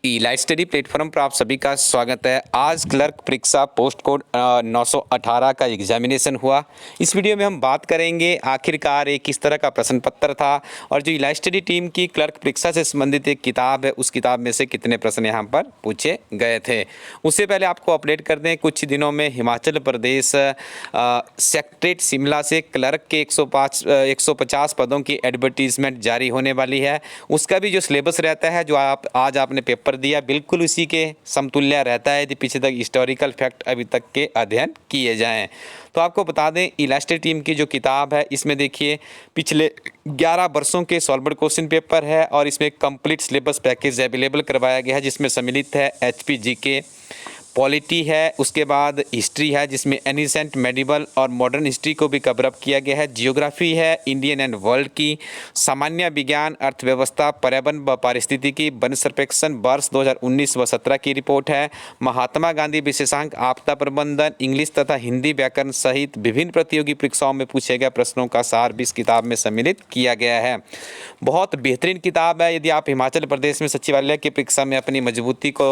Live study platform पर आप सभी का स्वागत है। आज क्लर्क परीक्षा पोस्ट कोड 918 का एग्जामिनेशन हुआ। इस वीडियो में हम बात करेंगे आखिरकार ये किस तरह का प्रश्न पत्र था और जो लाइव स्टडी टीम की क्लर्क परीक्षा से संबंधित एक किताब है उस किताब में से कितने प्रश्न यहाँ पर पूछे गए थे। उससे पहले आपको अपडेट कर दें, कुछ दिनों में हिमाचल प्रदेश सेक्रेटेरिएट शिमला से क्लर्क के 150 पदों की एडवर्टीजमेंट जारी होने वाली है। उसका भी जो सिलेबस रहता है, जो आज आपने पेपर दिया, बिल्कुल उसी के समतुल्य रहता है यदि पीछे तक हिस्टोरिकल फैक्ट अभी तक के अध्ययन किए जाएं। तो आपको बता दें, इलास्ट्रेट टीम की जो किताब है इसमें देखिए पिछले 11 वर्षों के सॉल्व्ड क्वेश्चन पेपर है और इसमें कंप्लीट सिलेबस पैकेज अवेलेबल करवाया गया है, जिसमें सम्मिलित है एचपी जीके, पॉलिटी है, उसके बाद हिस्ट्री है जिसमें एनिसेंट, मेडिवल और मॉडर्न हिस्ट्री को भी कवर अप किया गया है, जियोग्राफी है इंडियन एंड वर्ल्ड की, सामान्य विज्ञान, अर्थव्यवस्था, पर्यावरण व पारिस्थितिकी, वन सर्वेक्षण वर्ष 2019 व 17 की रिपोर्ट है, महात्मा गांधी विशेषांक, आपदा प्रबंधन, इंग्लिश तथा हिंदी व्याकरण सहित विभिन्न प्रतियोगी परीक्षाओं में पूछे गए प्रश्नों का सार भी इस किताब में सम्मिलित किया गया है। बहुत बेहतरीन किताब है। यदि आप हिमाचल प्रदेश में सचिवालय की परीक्षा में अपनी मजबूती को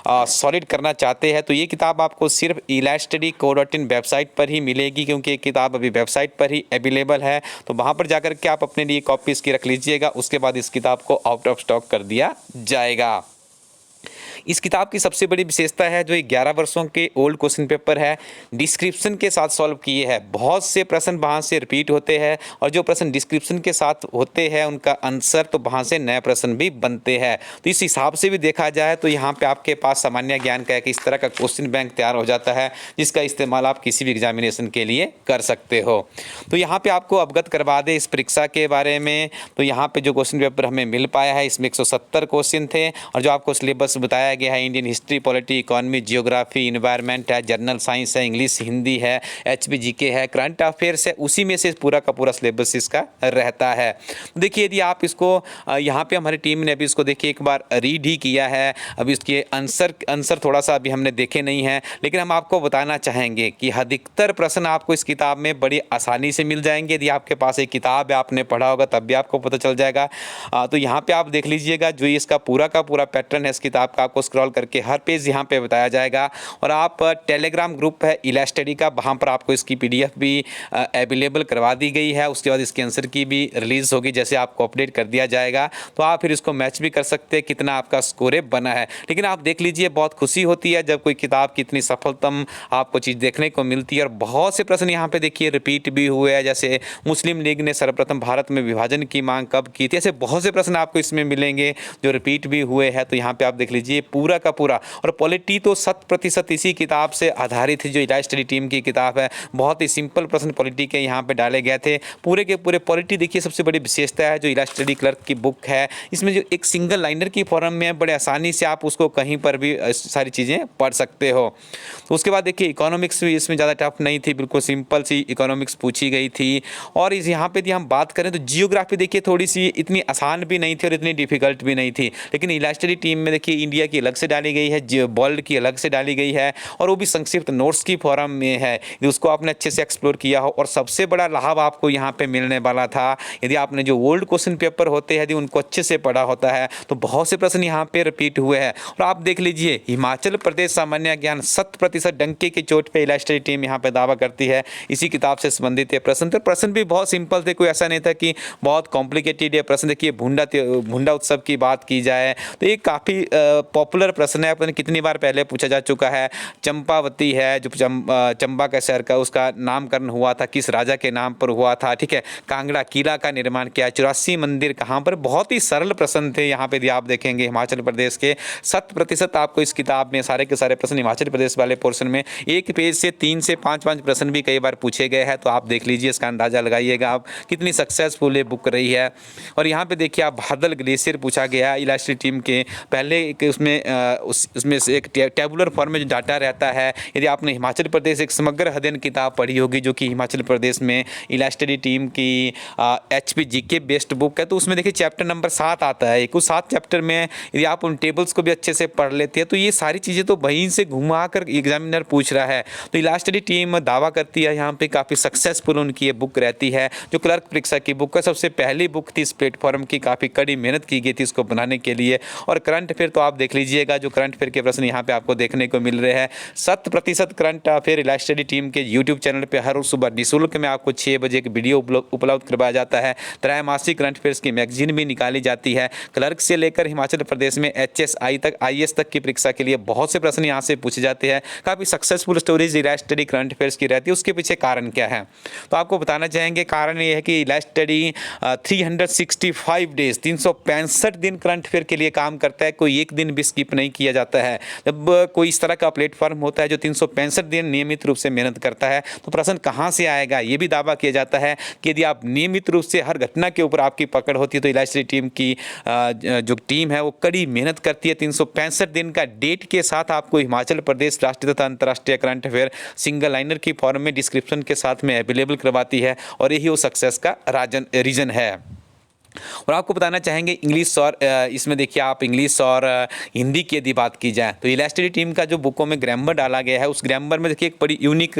सॉलिड करना चाहते हैं तो ये किताब आपको सिर्फ eLiveStudy.co.in वेबसाइट पर ही मिलेगी, क्योंकि ये किताब अभी वेबसाइट पर ही अवेलेबल है। तो वहाँ पर जाकर के आप अपने लिए कॉपी इसकी रख लीजिएगा। उसके बाद इस किताब को आउट ऑफ स्टॉक कर दिया जाएगा। इस किताब की सबसे बड़ी विशेषता है जो 11 वर्षों के ओल्ड क्वेश्चन पेपर है, डिस्क्रिप्शन के साथ सॉल्व किए हैं। बहुत से प्रश्न वहाँ से रिपीट होते हैं और जो प्रश्न डिस्क्रिप्शन के साथ होते हैं उनका आंसर तो वहाँ से नए प्रश्न भी बनते हैं। तो इस हिसाब से भी देखा जाए तो यहाँ पे आपके पास सामान्य ज्ञान का इस तरह का क्वेश्चन बैंक तैयार हो जाता है, जिसका इस्तेमाल आप किसी भी एग्जामिनेशन के लिए कर सकते हो। तो यहाँ पर आपको अवगत करवा दें इस परीक्षा के बारे में। तो यहाँ पर जो क्वेश्चन पेपर हमें मिल पाया है इसमें 170 क्वेश्चन थे और जो आपको सिलेबस बताया गया है Indian history, polity, economy, geography, environment है, जनरल साइंस है, इंग्लिश, हिंदी है, एचपी जीके है, करंट अफेयर्स है, उसी में से पूरा का पूरा सिलेबस इसका रहता है। देखिए, यदि आप इसको यहाँ पे हमारी टीम ने अभी इसको देखिए एक बार रीड ही किया है। अभी इसके आंसर थोड़ा सा अभी हमने देखे नहीं हैं, लेकिन हम आपको बताना चाहेंगे कि अधिकतर प्रश्न आपको इस किताब में बड़ी आसानी से मिल जाएंगे। यदि आपके पास एक किताब है, आपने पढ़ा होगा तब भी आपको पता चल जाएगा। तो यहाँ पे आप देख लीजिएगा, जो इसका पूरा का पूरा पैटर्न है इस किताब का, आपको स्क्रॉल करके हर पेज यहाँ पे बताया जाएगा। और आप टेलीग्राम ग्रुप है इलास्टडी का, वहाँ पर आपको इसकी पीडीएफ भी अवेलेबल करवा दी गई है। उसके बाद इसके आंसर की भी रिलीज होगी, जैसे आपको अपडेट कर दिया जाएगा तो आप फिर इसको मैच भी कर सकते हैं कितना आपका स्कोर बना है। लेकिन आप देख लीजिए, बहुत खुशी होती है जब कोई किताब की इतनी सफलतम आपको चीज़ देखने को मिलती है। और बहुत से प्रश्न यहाँ पे देखिए रिपीट भी हुए हैं, जैसे मुस्लिम लीग ने सर्वप्रथम भारत में विभाजन की मांग कब की थी। ऐसे बहुत से प्रश्न आपको इसमें मिलेंगे जो रिपीट भी हुए हैं। तो यहाँ पे आप देख लीजिए पूरा का पूरा। और पॉलिटी तो 100% इसी किताब से आधारित है, जो इलास्टडी टीम की किताब है। बहुत ही सिंपल प्रश्न पॉलिटी के यहाँ पे डाले गए थे पूरे के पूरे। पॉलिटी देखिए सबसे बड़ी विशेषता है जो इलास्टडी क्लर्क की बुक है, इसमें जो एक सिंगल लाइनर की फॉर्म में है, बड़े आसानी से आप उसको कहीं पर भी सारी चीज़ें पढ़ सकते हो। तो उसके बाद देखिए इकोनॉमिक्स भी इसमें ज़्यादा टफ नहीं थी, बिल्कुल सिंपल सी इकोनॉमिक्स पूछी गई थी। और इस यहाँ पे यदि हम बात करें तो जियोग्राफी देखिए थोड़ी सी इतनी आसान भी नहीं थी और इतनी डिफिकल्ट भी नहीं थी। लेकिन इलास्टडी टीम में देखिए इंडिया की अलग से डाली गई है, वर्ल्ड की अलग से डाली गई है और वो भी संक्षिप्त नोट्स की फॉर्म में है। यदि उसको आपने अच्छे से एक्सप्लोर किया हो, और सबसे बड़ा लाभ आपको यहाँ पे मिलने वाला था यदि आपने जो ओल्ड क्वेश्चन पेपर होते हैं यदि उनको अच्छे से पढ़ा होता है तो बहुत से प्रश्न यहाँ पे रिपीट हुए हैं। और आप देख लीजिए, हिमाचल प्रदेश सामान्य ज्ञान 100% डंके की चोट पे इलास्टडी टीम यहाँ पे दावा करती है इसी किताब से संबंधित है प्रश्न। तो प्रश्न भी बहुत सिंपल थे, कोई ऐसा नहीं था कि बहुत कॉम्प्लिकेटेड है प्रश्न। देखिए भुंडा उत्सव की बात की जाए तो ये काफ़ी पॉपुलर प्रश्न है, पता नहीं कितनी बार पहले पूछा जा चुका है। चंपावती है जो चंबा का शहर का, उसका नामकरण हुआ था, किस राजा के नाम पर हुआ था, ठीक है। कांगड़ा किला का निर्माण किया, 84 मंदिर कहाँ पर। बहुत ही सरल प्रश्न थे यहाँ पे। यदि आप देखेंगे हिमाचल प्रदेश के 100% आपको इस किताब में सारे के सारे प्रश्न हिमाचल प्रदेश वाले पोर्शन में एक पेज से 3 से 5 प्रश्न भी कई बार पूछे गए हैं। तो आप देख लीजिए, इसका अंदाजा लगाइएगा आप कितनी सक्सेसफुल ये बुक रही है। और यहाँ पे देखिए आप बादल ग्लेशियर पूछा गया है इलास्टडी टीम के पहले उसमें से एक टेबुलर फॉर्म में जो डाटा रहता है। यदि आपने हिमाचल प्रदेश एक समग्र अध्ययन किताब पढ़ी होगी जो कि हिमाचल प्रदेश में इलास्टडी टीम की एचपी जीके बेस्ड बुक है, तो उसमें देखिए चैप्टर नंबर 7 आता है। एक उस 7 चैप्टर में यदि आप उन टेबल्स को भी अच्छे से पढ़ लेते हैं तो ये सारी चीज़ें तो वहीं से घुमा कर एग्जामिनर पूछ रहा है। तो इलास्टडी टीम दावा करती है यहाँ पे काफ़ी सक्सेसफुल उनकी ये बुक रहती है, जो क्लर्क परीक्षा की बुक है। सबसे पहली बुक थी इस प्लेटफॉर्म की, काफ़ी कड़ी मेहनत की गई थी इसको बनाने के लिए। और करंट अफेयर तो आप देख देख लीजिएगा जो करंट अफेयर के प्रश्न यहाँ पे आपको देखने को मिल रहे हैं। 100% current affair elite study team के यूट्यूब चैनल पे हर रोज सुबह निःशुल्क में आपको 6 बजे एक वीडियो उपलब्ध करवाया जाता है। त्रैमासिक करंट अफेयर्स की मैगजीन भी निकाली जाती है। क्लर्क से लेकर हिमाचल प्रदेश में HSI तक, IAS तक की परीक्षा के लिए बहुत से प्रश्न यहाँ से पूछे जाते हैं। काफ़ी successful stories elite study current affairs की रहती है। उसके पीछे कारण क्या है तो आपको बताना चाहेंगे। कारण ये है कि इलाइट स्टडी 365 डेज 365 दिन करंट अफेयर के लिए काम करता है। कोई एक दिन भी स्किप नहीं किया जाता है। जब कोई इस तरह का प्लेटफॉर्म होता है जो 365 दिन नियमित रूप से मेहनत करता है तो प्रश्न कहाँ से आएगा ये भी दावा किया जाता है कि यदि आप नियमित रूप से हर घटना के ऊपर आपकी पकड़ होती है तो इलाइट स्टडी टीम की जो टीम है वो कड़ी मेहनत करती है। 365 दिन का डेट के साथ आपको हिमाचल प्रदेश राष्ट्रीय तथा अंतर्राष्ट्रीय करंट अफेयर सिंगल लाइनर की फॉर्म में डिस्क्रिप्शन के साथ में अवेलेबल करवाती है और यही वो सक्सेस का रीजन है। और आपको बताना चाहेंगे इंग्लिश और इसमें देखिए आप इंग्लिश और हिंदी की यदि बात की जाए तो इलाइट स्टडी टीम का जो बुकों में ग्रामर डाला गया है उस ग्रामर में देखिए एक बड़ी यूनिक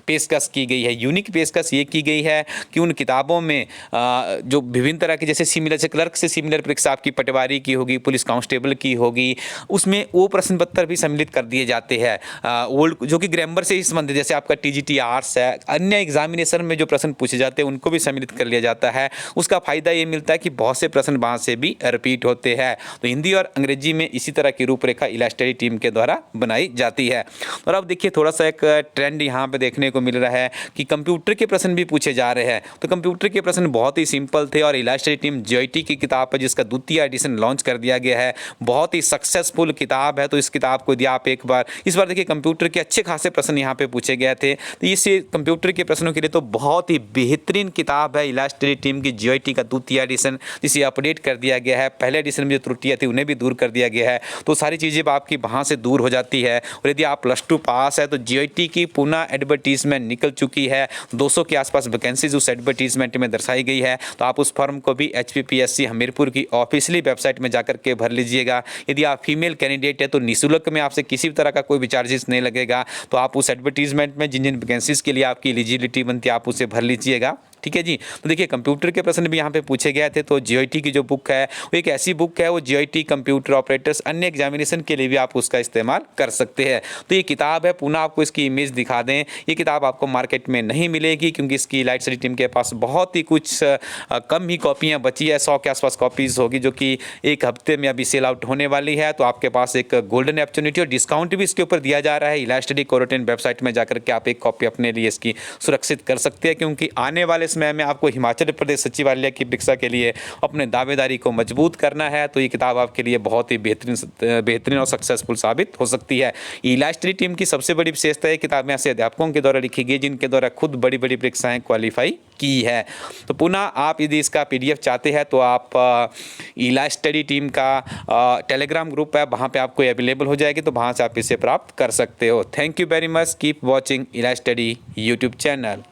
पेशकश की गई है। यूनिक पेशकश ये की गई है कि उन किताबों में जो विभिन्न तरह के जैसे सिमिलर से क्लर्क से सिमिलर परीक्षा आपकी पटवारी की होगी, पुलिस कांस्टेबल की होगी, उसमें वो प्रश्न पत्र भी सम्मिलित कर दिए जाते हैं ओल्ड जो कि ग्रामर से ही संबंधित, जैसे आपका TGT आर्ट्स है, अन्य एग्जामिनेशन में जो प्रश्न पूछे जाते हैं उनको भी सम्मिलित कर लिया जाता है। उसका फायदा ये मिलता है कि बहुत से प्रश्न वहाँ से भी रिपीट होते हैं। तो हिंदी और अंग्रेजी में इसी तरह की रूपरेखा इलाइट स्टडी टीम के द्वारा बनाई जाती है। और अब देखिए थोड़ा सा एक ट्रेंड यहाँ पे देखने को मिल रहा है कि कंप्यूटर के प्रश्न भी पूछे जा रहे हैं। तो कंप्यूटर के प्रश्न बहुत ही सिंपल थे और इलाइट स्टडी टीम JIT की किताब है जिसका द्वितीय एडिशन लॉन्च कर दिया गया है। बहुत ही सक्सेसफुल किताब है। तो इस किताब को यदि आप एक बार इस बार देखिए कंप्यूटर के अच्छे खासे प्रश्न यहाँ पे पूछे गए थे। तो इस कंप्यूटर के प्रश्नों के लिए तो बहुत ही बेहतरीन किताब है इलाइट स्टडी टीम की JIT का द्वितीय एडिशन, जिसे अपडेट कर दिया गया है। पहले एडिशन में जो त्रुटियां थी उन्हें भी दूर कर दिया गया है। तो सारी चीज़ें आपकी वहाँ से दूर हो जाती है। और यदि आप +2 पास है तो JIT की पुनः एडवर्टीजमेंट निकल चुकी है। 200 के आसपास वैकेंसीज उस एडवर्टीजमेंट में दर्शाई गई है। तो आप उस फॉर्म को भी HPPSC हमीरपुर की ऑफिशियली वेबसाइट में जाकर के भर लीजिएगा। यदि आप फीमेल कैंडिडेट है तो निःशुल्क में आपसे किसी भी तरह का कोई भी चार्जेस नहीं लगेगा। तो आप उस एडवर्टीजमेंट में जिन जिन वैकेंसीज के लिए आपकी एलिजिबिलिटी बनती है आप उसे भर लीजिएगा। ठीक है जी। तो देखिए कंप्यूटर के प्रश्न भी यहाँ पे पूछे गए थे। तो JIT की जो बुक है वो एक ऐसी बुक है, वो JIT कंप्यूटर ऑपरेटर्स अन्य एग्जामिनेशन के लिए भी आप उसका इस्तेमाल कर सकते हैं। तो ये किताब है, पुनः आपको इसकी इमेज दिखा दें, ये किताब आपको मार्केट में नहीं मिलेगी क्योंकि इसकी इलाइट स्टडी टीम के पास बहुत ही कुछ कम ही कॉपियाँ बची है। 100 के आसपास कॉपीज़ होगी जो कि एक हफ्ते में अभी सेल आउट होने वाली है। तो आपके पास एक गोल्डन अपॉर्चुनिटी और डिस्काउंट भी इसके ऊपर दिया जा रहा है। इलाइट स्टडी कोरोटेन वेबसाइट में जाकर के आप एक कॉपी अपने लिए इसकी सुरक्षित कर सकते हैं क्योंकि आने वाले समय में आपको हिमाचल प्रदेश सचिवालय की परीक्षा के लिए अपने दावेदारी को मजबूत करना है। तो ये किताब आपके लिए बहुत ही बेहतरीन और सक्सेसफुल साबित हो सकती है। इलाइट स्टडी टीम की सबसे बड़ी विशेषता है किताब में ऐसे अध्यापकों के द्वारा लिखी गई जिनके द्वारा खुद बड़ी बड़ी परीक्षाएं क्वालिफाई की है। तो पुनः आप यदि इसका PDF चाहते हैं तो आप इलाइट स्टडी टीम का टेलीग्राम ग्रुप है, वहाँ पे आपको अवेलेबल हो जाएगी। तो वहाँ से आप इसे प्राप्त कर सकते हो। Thank you very much. Keep watching elite study YouTube channel.